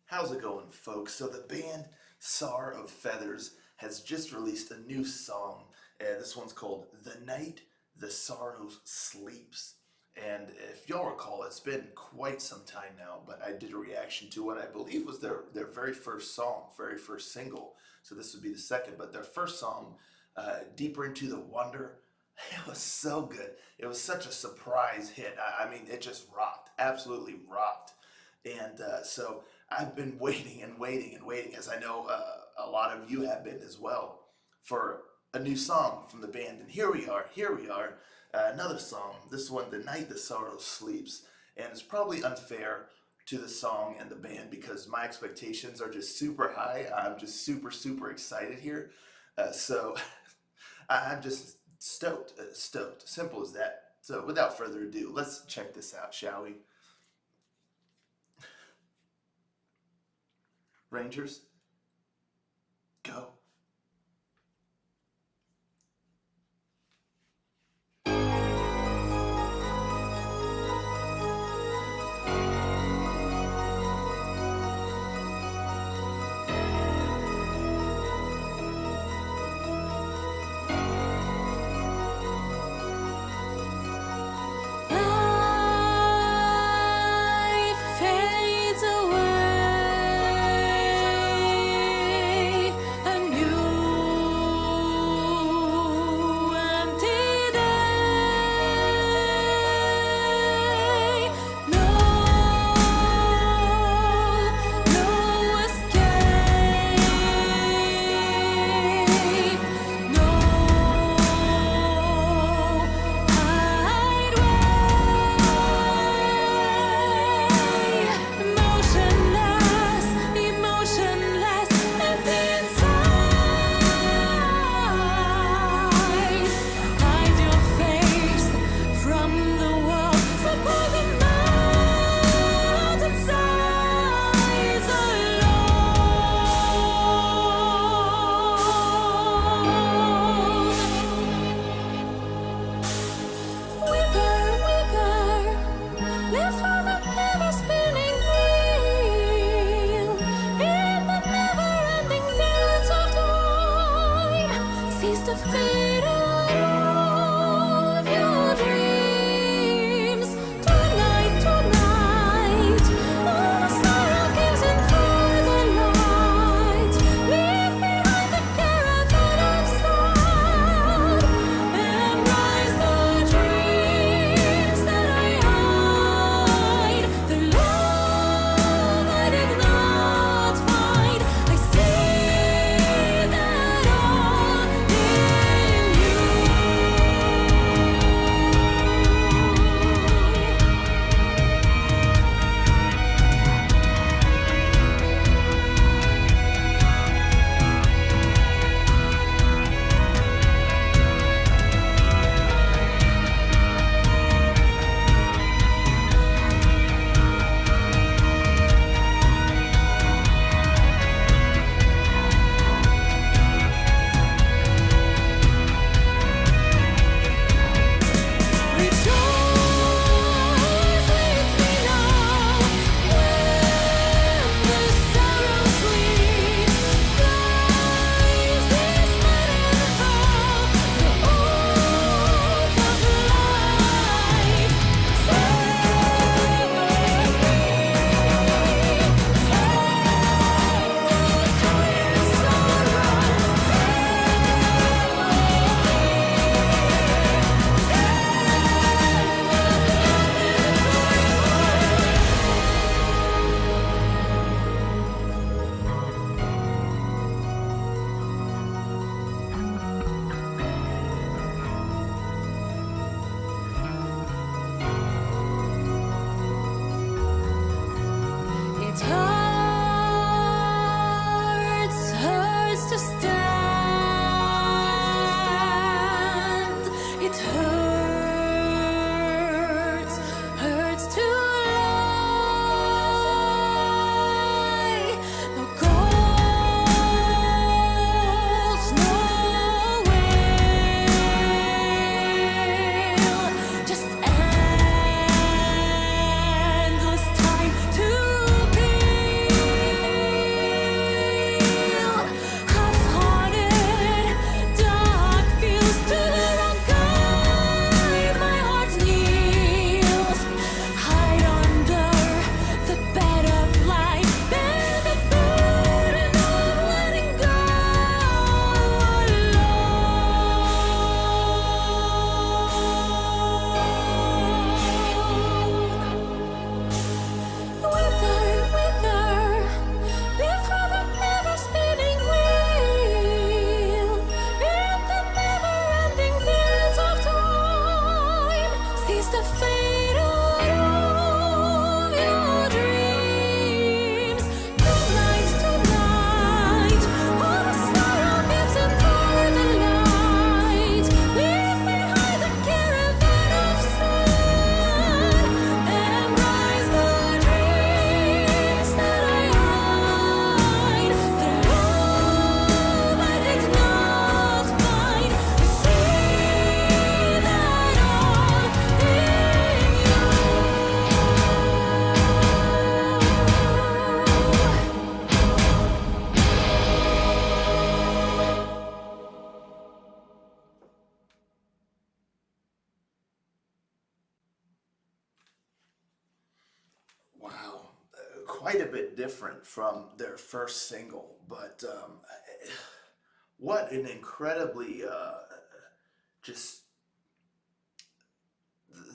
How's it going, folks? So the band Tzar of Feathers has just released a new song. This one's called "The Night the Sorrow Sleeps." And if y'all recall, it's been quite some time now, but I did a reaction to what I believe was their very first song, very first single. So this would be the second, but their first song, "Deeper Into the Wonder," it was so good. It was such a surprise hit. I mean, it just rocked, absolutely rocked. And so I've been waiting and waiting and waiting, as I know a lot of you have been as well, for a new song from the band. And here we are, another song. This one, "The Night the Sorrow Sleeps." And it's probably unfair to the song and the band because my expectations are just super high. I'm just super, super excited here. So I'm just stoked, stoked. Simple as that. So without further ado, let's check this out, shall we? Rangers, go. Life fades away, a quite a bit different from their first single, but what an incredibly just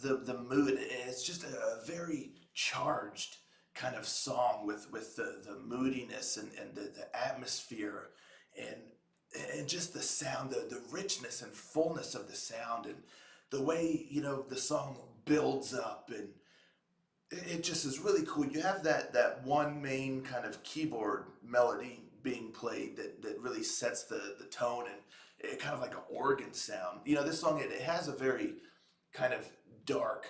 the mood. It's just a very charged kind of song with the moodiness and the atmosphere and and just the sound, the richness and fullness of the sound and the way the song builds up and it just is really cool. You have that one main kind of keyboard melody being played that really sets the tone and it kind of like an organ sound. This song it has a very kind of dark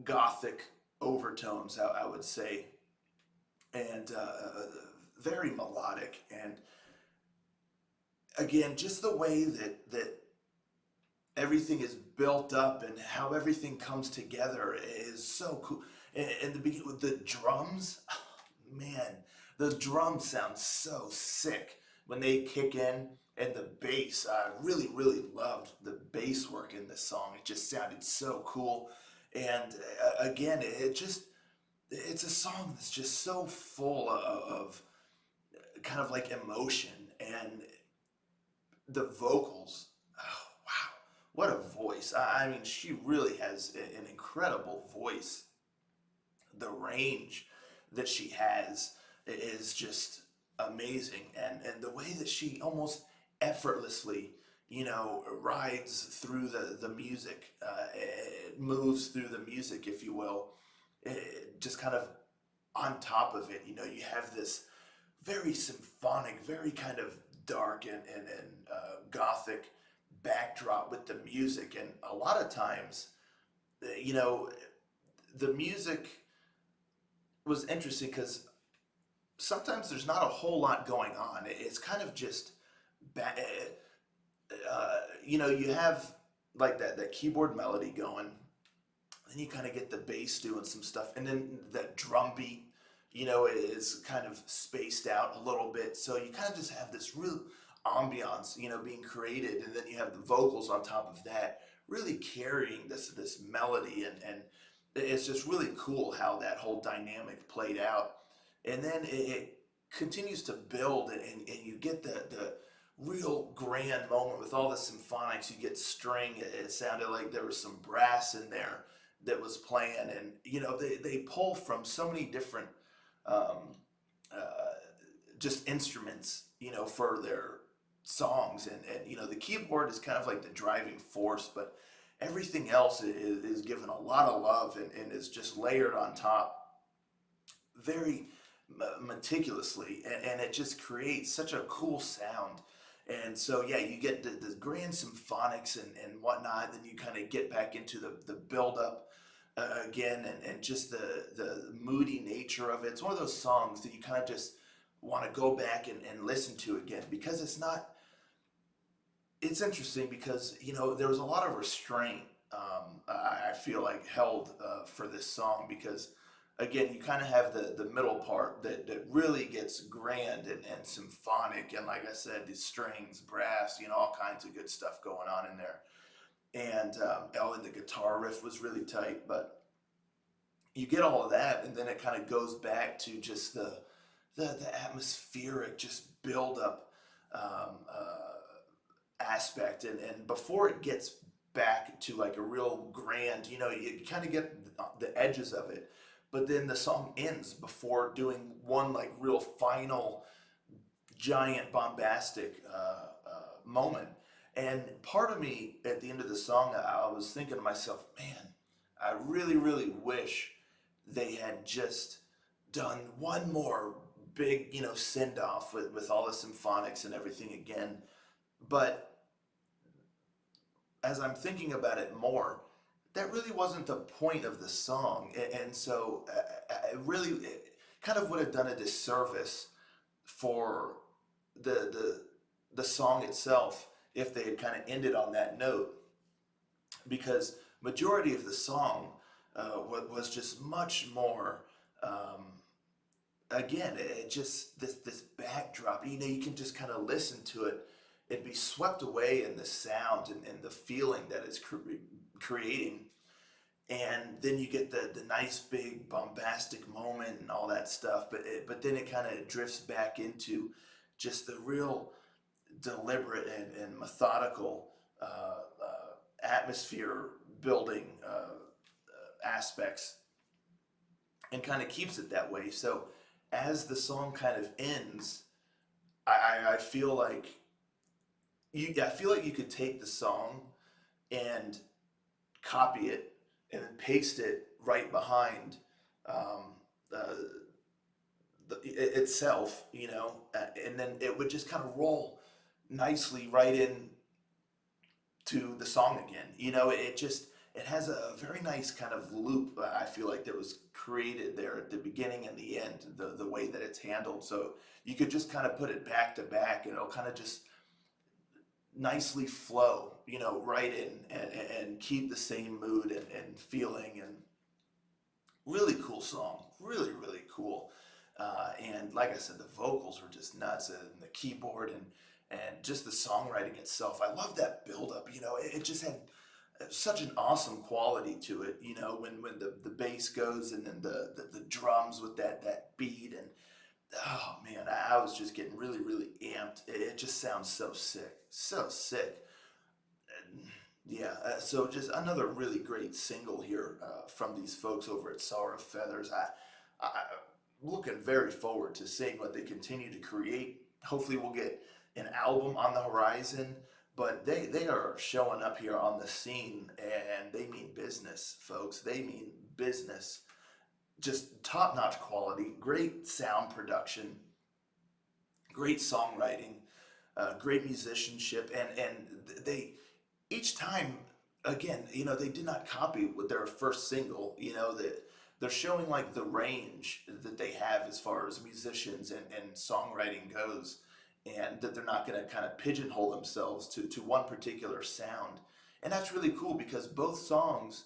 gothic overtones, I would say, and very melodic. And again, just the way that everything is built up and how everything comes together is so cool. And the beginning with the drums, man, the drums sound so sick when they kick in. And the bass, I really, really loved the bass work in this song. It just sounded so cool. And again, it's a song that's just so full of kind of like emotion and the vocals. Oh, wow, what a voice. I mean, she really has an incredible voice. The range that she has is just amazing. And the way that she almost effortlessly, rides through the music, it moves through the music, if you will, just kind of on top of it, you have this very symphonic, very kind of dark and gothic backdrop with the music. And a lot of times, you know, the music was interesting because sometimes there's not a whole lot going on. It's kind of just, ba- you have like that keyboard melody going, then you kind of get the bass doing some stuff, and then that drum beat, is kind of spaced out a little bit. So you kind of just have this real ambiance, being created, and then you have the vocals on top of that, really carrying this melody, and it's just really cool how that whole dynamic played out. And then it continues to build, and you get the real grand moment with all the symphonics. You get string. It sounded like there was some brass in there that was playing, and they pull from so many different um, uh, just instruments, for their songs, and the keyboard is kind of like the driving force, but everything else is given a lot of love and is just layered on top very meticulously, and it just creates such a cool sound. And so yeah, you get the grand symphonics and whatnot, then you kind of get back into the build up again, and just the moody nature of it. It's one of those songs that you kind of just want to go back and listen to again, because it's interesting because there was a lot of restraint, I feel like, held for this song, because again you kind of have the middle part that really gets grand and symphonic, and like I said, the strings, brass, all kinds of good stuff going on in there. And and the guitar riff was really tight, but you get all of that, and then it kind of goes back to just the atmospheric, just build up aspect, and before it gets back to like a real grand, you kind of get the edges of it, but then the song ends before doing one like real final giant bombastic moment. And part of me at the end of the song, I was thinking to myself, man, I really, really wish they had just done one more big, send off with all the symphonics and everything again. But as I'm thinking about it more, that really wasn't the point of the song. And so it kind of would have done a disservice for the song itself if they had kind of ended on that note, because majority of the song was just much more, um, again, it just this backdrop. You can just kind of listen to it and be swept away in the sound and the feeling that it's creating. and then you get the nice big bombastic moment and all that stuff, but then it kind of drifts back into just the real deliberate and methodical atmosphere building aspects, and kind of keeps it that way. So as the song kind of ends, I feel like I feel like you could take the song and copy it and then paste it right behind um, uh, itself, and then it would just kind of roll nicely right in to the song again. It has a very nice kind of loop. I feel like that was created there at the beginning and the end. The way that it's handled, so you could just kind of put it back to back, and it'll kind of just nicely flow, right in, and keep the same mood and feeling. And really cool song, really really cool. And like I said, the vocals were just nuts, and the keyboard and just the songwriting itself. I love that build up. It just had such an awesome quality to it. When the bass goes, and then the drums with that beat, and oh man, I was just getting really really amped. It just sounds so sick, so sick. And yeah, so just another really great single here from these folks over at Tzar of Feathers. I'm looking very forward to seeing what they continue to create. Hopefully, we'll get an album on the horizon. But they are showing up here on the scene, and they mean business, folks. They mean business. Just top notch quality, great sound production, great songwriting, great musicianship, and they each time, again, they did not copy with their first single. That they're showing like the range that they have as far as musicians and songwriting goes, and that they're not going to kind of pigeonhole themselves to one particular sound. And that's really cool because both songs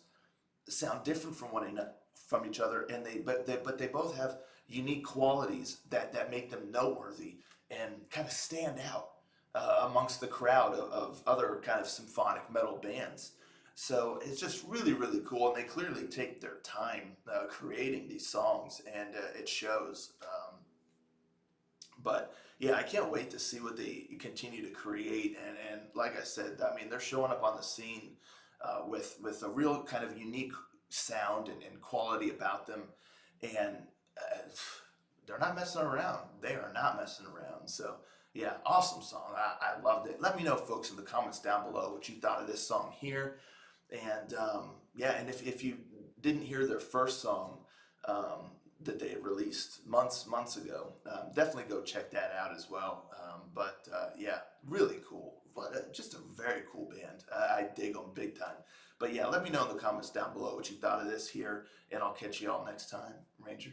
sound different from each other, and they both have unique qualities that make them noteworthy and kind of stand out amongst the crowd of other kind of symphonic metal bands. So it's just really really cool, and they clearly take their time creating these songs, and it shows. But yeah, I can't wait to see what they continue to create. And like I said, I mean, they're showing up on the scene with a real kind of unique sound and quality about them, and uh, they're not messing around. They are not messing around. So yeah, awesome song. I loved it. Let me know, folks, in the comments down below what you thought of this song here. And yeah, and if you didn't hear their first song that they had released months ago, definitely go check that out as well. But yeah, really cool. Just a very cool band. I dig them big time. But yeah, let me know in the comments down below what you thought of this here, and I'll catch you all next time. Ranger.